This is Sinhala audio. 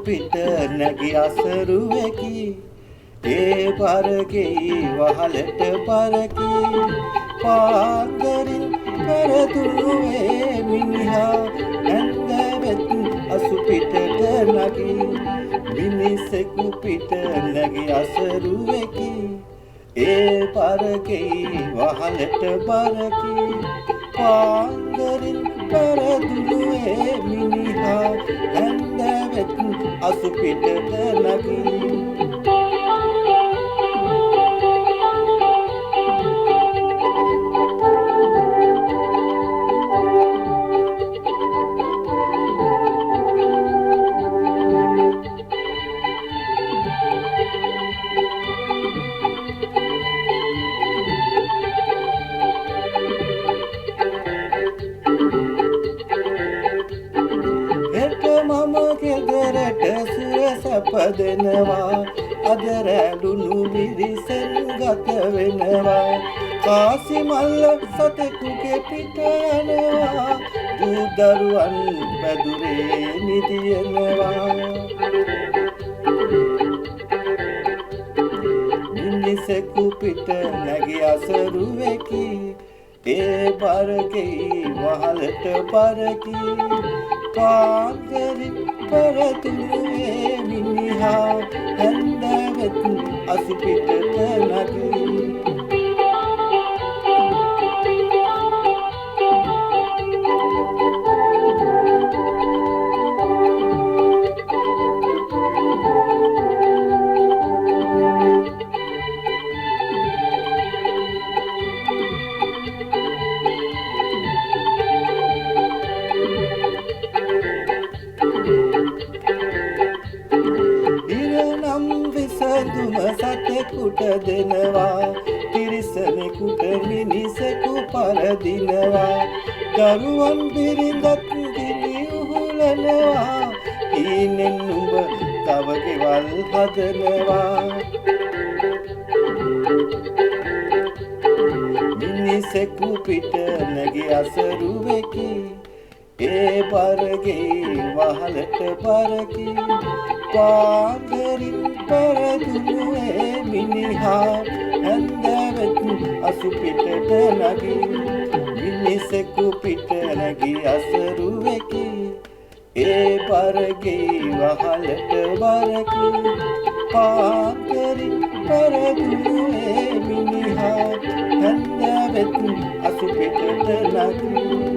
අසුපිට නැගි අසරුවෙකි ඒ පරකෙයි වහලට පරකි පාන්දරින් පෙරදුරුවේ මිනිහා ඇන්දවෙත් අසුපිටට නැගි මිනිසෙකු පිට නැගි අසරුවෙකි ඒ පරකෙයි වහලට පරකි පාන්දරින් පෙරදුරුවේ මිනිහා ඇන්දවෙත් අසුපිටට නැගි මම ගෙදරට සුර සැපදෙනවා අද රැඳුණු විරිසෙන් ගත වෙනවා කාසි මල්ල සතෙකුගේ පිට යනවා දූ දරුවන් පැදුරේ නිදියනවා මිනිසෙකු පිට නැගි අසරුවෙකි ඒ පරකෙයි වහලට පරකි පාන්දරින් පෙරදුරුවේ මිනිහා ඇන්දවෙත් අසුපිටට නැගි විසඳුම සතෙකුට දෙනවා තිරිසනෙකුට මිනිසෙකු පරදිනවා දරුවන් බිරිඳක් ගිනි උහුලනවා ඊනෙන් නුඹ තව ගෙවල් හදනවා මිනිසෙකු පිට නැගි අසරුවෙකි ඒ පරකෙයි වහලට පරකි පාන්දරින් පෙරදුරුවේ මිනිහා ඇන්දවෙත් අසුපිටට නැගි මිනිසෙකු පිට නැගි අසරුවෙකි ඒ පරකෙයි වහලට පරකි පාන්දරින් පෙරදුරුවේ මිනිහා ඇන්දවෙත් අසුපිටට නැගි